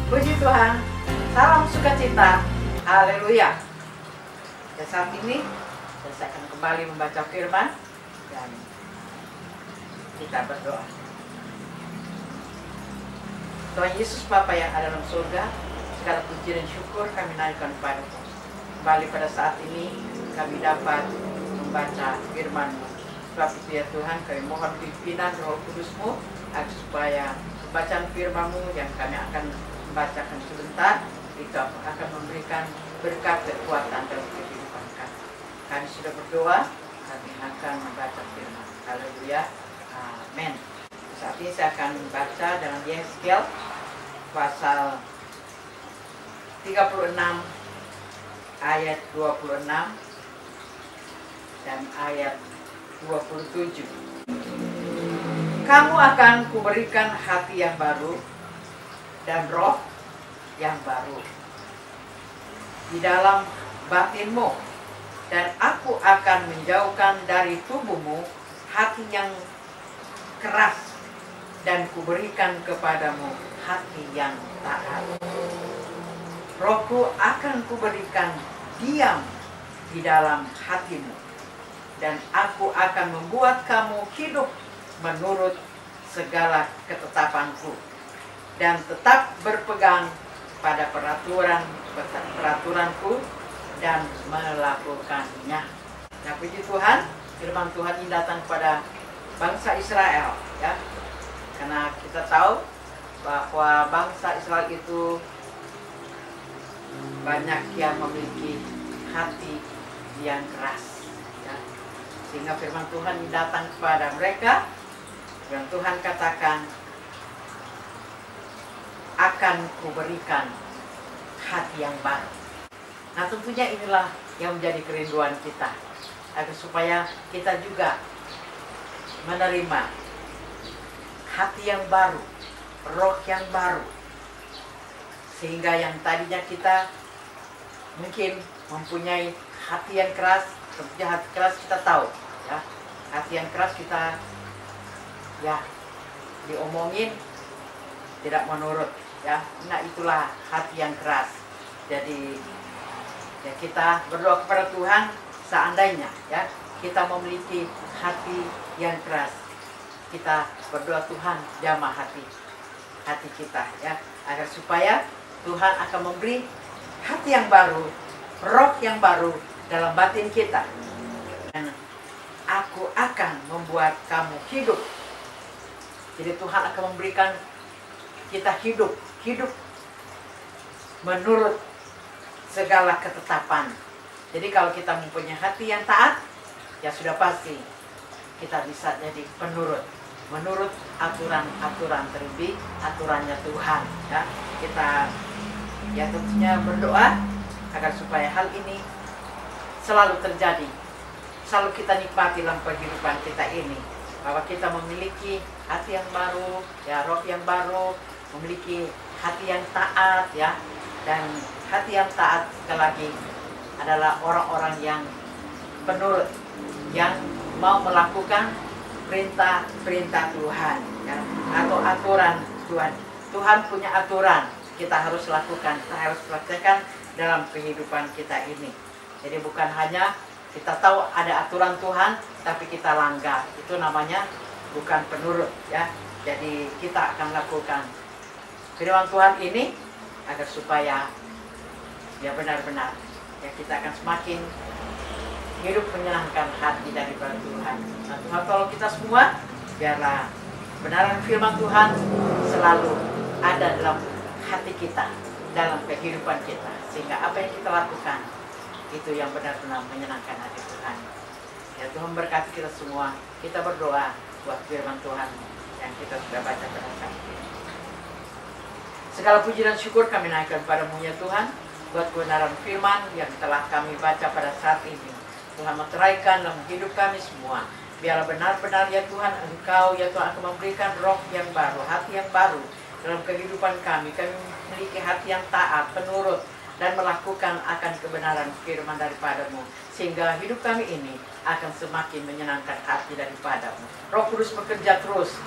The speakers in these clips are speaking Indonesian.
Puji Tuhan, salam sukacita, haleluya. Dan saat ini saya akan kembali membaca firman dan kita berdoa. Tuhan Yesus Bapa yang ada dalam surga, segala puji dan syukur kami naikkan kepada-Mu. Kembali pada saat ini kami dapat membaca firman-Mu. Sebab itu ya Tuhan, kami mohon pimpinan Roh Kudus-Mu agar supaya bacaan firman-Mu yang kami akan membacakan sebentar itu akan memberikan berkat kekuatan dalam kehidupan kami. Kami sudah berdoa, kami akan membaca firman. Haleluya, amin. Saat ini saya akan membaca dalam Yeskel pasal 36 ayat 26 dan ayat 27. Kamu akan kuberikan hati yang baru dan roh yang baru di dalam batinmu, dan aku akan menjauhkan dari tubuhmu hati yang keras, dan kuberikan kepadamu hati yang taat. Rohku akan kuberikan diam di dalam hatimu, dan aku akan membuat kamu hidup menurut segala ketetapanku, dan tetap berpegang pada peraturanku dan melakukannya. Nah, puji Tuhan, firman Tuhan ini datang kepada bangsa Israel, ya. Karena kita tahu bahwa bangsa Israel itu banyak yang memiliki hati yang keras, ya. Sehingga firman Tuhan ini datang kepada mereka, dan Tuhan katakan, akan kuberikan hati yang baru. Nah, tentunya inilah yang menjadi kerinduan kita, agar supaya kita juga menerima hati yang baru, roh yang baru, sehingga yang tadinya kita mungkin mempunyai hati yang keras. Tentunya hati keras kita tahu, ya, hati yang keras kita ya diomongin tidak menurut, ya. Nah, itulah hati yang keras. Jadi ya, kita berdoa kepada Tuhan, seandainya ya kita memiliki hati yang keras, kita berdoa, Tuhan jamah hati kita, ya, agar supaya Tuhan akan memberi hati yang baru, roh yang baru dalam batin kita. Dan aku akan membuat kamu hidup. Jadi Tuhan akan memberikan kita hidup menurut segala ketetapan. Jadi kalau kita mempunyai hati yang taat, ya sudah pasti kita bisa jadi menurut aturan terlebih aturannya Tuhan, ya. Kita ya tentunya berdoa agar supaya hal ini selalu terjadi, selalu kita nikmati dalam kehidupan kita ini, bahwa kita memiliki hati yang baru, ya, roh yang baru, memiliki hati yang taat, ya. Dan hati yang taat sekali lagi adalah orang-orang yang penurut, yang mau melakukan perintah Tuhan, ya, atau aturan Tuhan. Tuhan punya aturan, kita harus lakukan, kita harus praktekkan dalam kehidupan kita ini. Jadi bukan hanya kita tahu ada aturan Tuhan, tapi kita langgar, itu namanya bukan penurut, ya. Jadi kita akan lakukan firman Tuhan ini agar supaya ya benar-benar ya kita akan semakin hidup menyenangkan hati daripada Tuhan. Nah, Tuhan tolong kita semua, biarlah kebenaran firman Tuhan selalu ada dalam hati kita, dalam kehidupan kita, sehingga apa yang kita lakukan itu yang benar-benar menyenangkan hati Tuhan. Ya, Tuhan berkati kita semua. Kita berdoa buat firman Tuhan yang kita sudah baca pada saat ini. Segala puji dan syukur kami naikkan padamu ya Tuhan, buat kebenaran firman yang telah kami baca pada saat ini. Tuhan meteraikan dalam hidup kami semua. Biarlah benar-benar ya Tuhan, Engkau ya Tuhan akan memberikan roh yang baru, hati yang baru dalam kehidupan kami. Kami memiliki hati yang taat, penurut, dan melakukan akan kebenaran firman daripadamu, sehingga hidup kami ini akan semakin menyenangkan hati daripadamu. Roh Kudus bekerja terus,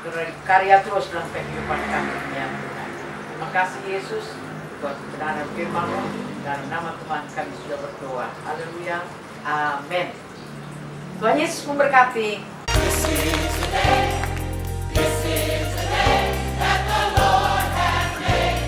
berkarya terus dalam kehidupan kami ya Tuhan. Terima kasih Yesus buat kebenaran firman-Mu. Dalam nama Tuhan kami sudah berdoa. Haleluya. Amin. Tuhan Yesus memberkati.